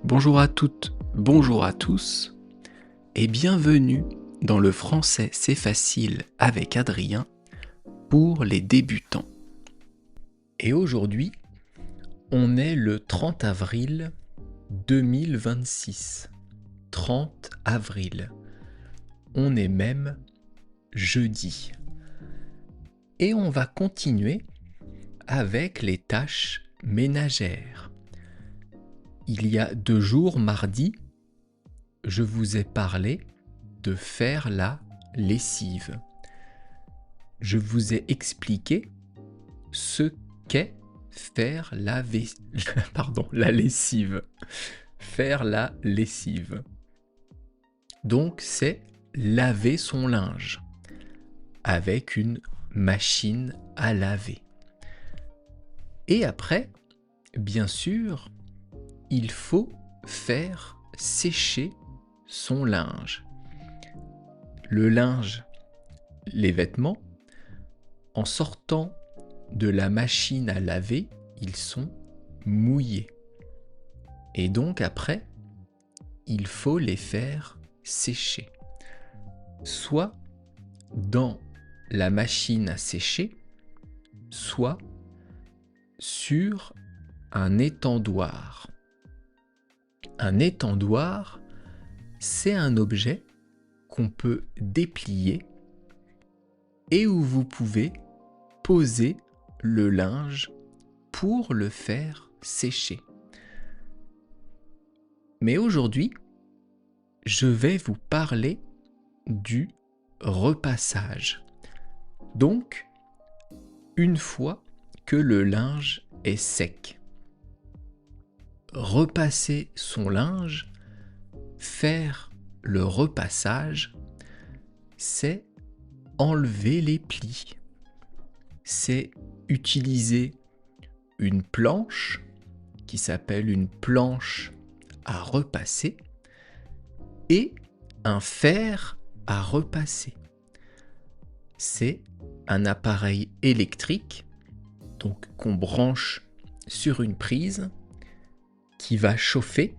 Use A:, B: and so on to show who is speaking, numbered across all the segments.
A: Bonjour à toutes, bonjour à tous et bienvenue dans le français c'est facile avec Adrien pour les débutants. Et aujourd'hui, on est le 30 avril 2026. 30 avril. On est même jeudi. Et on va continuer avec les tâches ménagères. Il y a 2 jours, mardi, je vous ai parlé de faire la lessive. Je vous ai expliqué ce qu'est faire la lessive. Faire la lessive. Donc, c'est laver son linge avec une machine à laver. Et après, bien sûr, il faut faire sécher son linge. Le linge, les vêtements, en sortant de la machine à laver, ils sont mouillés. Et donc après, il faut les faire sécher. Soit dans la machine à sécher, soit sur un étendoir. Un étendoir, c'est un objet qu'on peut déplier et où vous pouvez poser le linge pour le faire sécher. Mais aujourd'hui, je vais vous parler du repassage. Donc, une fois que le linge est sec, repasser son linge, faire le repassage, c'est enlever les plis. C'est utiliser une planche qui s'appelle une planche à repasser et un fer à repasser. C'est un appareil électrique donc qu'on branche sur une prise qui va chauffer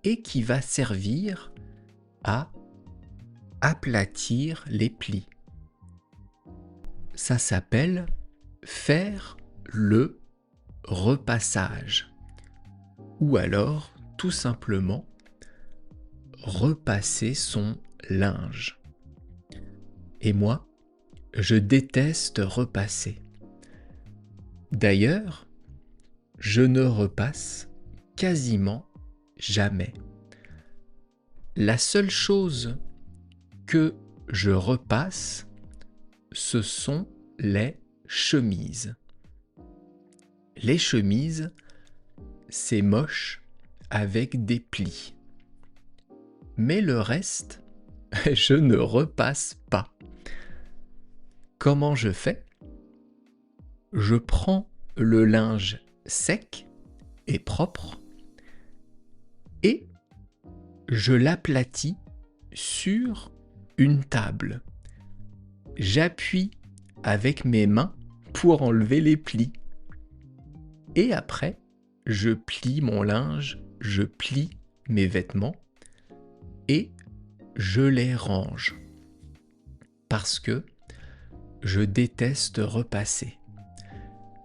A: et qui va servir à aplatir les plis. Ça s'appelle faire le repassage ou alors tout simplement repasser son linge. Et moi, je déteste repasser. D'ailleurs, je ne repasse quasiment jamais. La seule chose que je repasse, ce sont les chemises. Les chemises, c'est moche avec des plis. Mais le reste, je ne repasse pas. Comment je fais ? Je prends le linge sec et propre et je l'aplatis sur une table. J'appuie avec mes mains pour enlever les plis. Et après, je plie mon linge, je plie mes vêtements et je les range. Parce que je déteste repasser.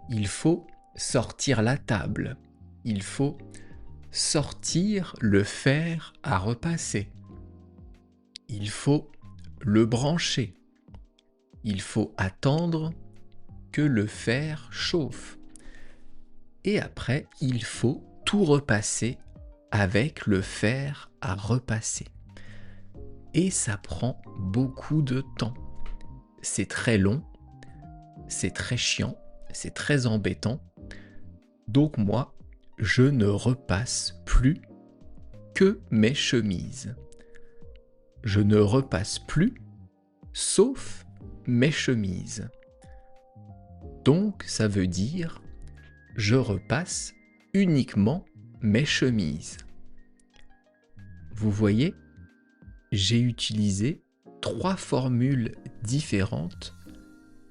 A: Il faut sortir la table. Il faut sortir le fer à repasser. Il faut le brancher. Il faut attendre que le fer chauffe. Et après, il faut tout repasser avec le fer à repasser. Et ça prend beaucoup de temps. C'est très long, c'est très chiant, c'est très embêtant. Donc moi, je ne repasse plus que mes chemises. Je ne repasse plus, sauf mes chemises. Donc ça veut dire, je repasse uniquement mes chemises. Vous voyez, j'ai utilisé 3 formules différentes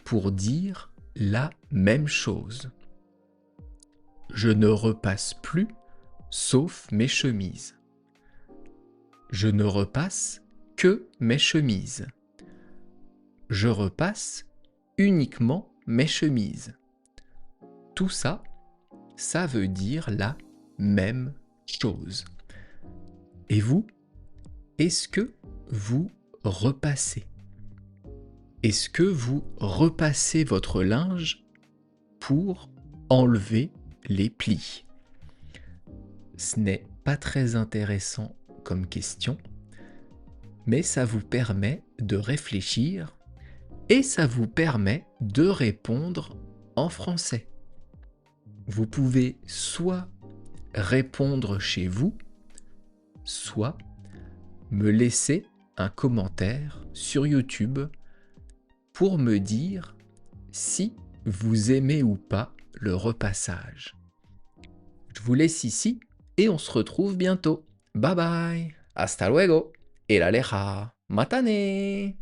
A: pour dire la même chose. Je ne repasse plus sauf mes chemises. Je ne repasse que mes chemises. Je repasse uniquement mes chemises. Tout ça, ça veut dire la même chose. Et vous, est-ce que vous repassez? Est-ce que vous repassez votre linge pour enlever les plis? Ce n'est pas très intéressant comme question, mais ça vous permet de réfléchir et ça vous permet de répondre en français. Vous pouvez soit répondre chez vous, soit me laisser un commentaire sur YouTube pour me dire si vous aimez ou pas le repassage. Je vous laisse ici et on se retrouve bientôt. Bye bye, hasta luego, el aleja, matane.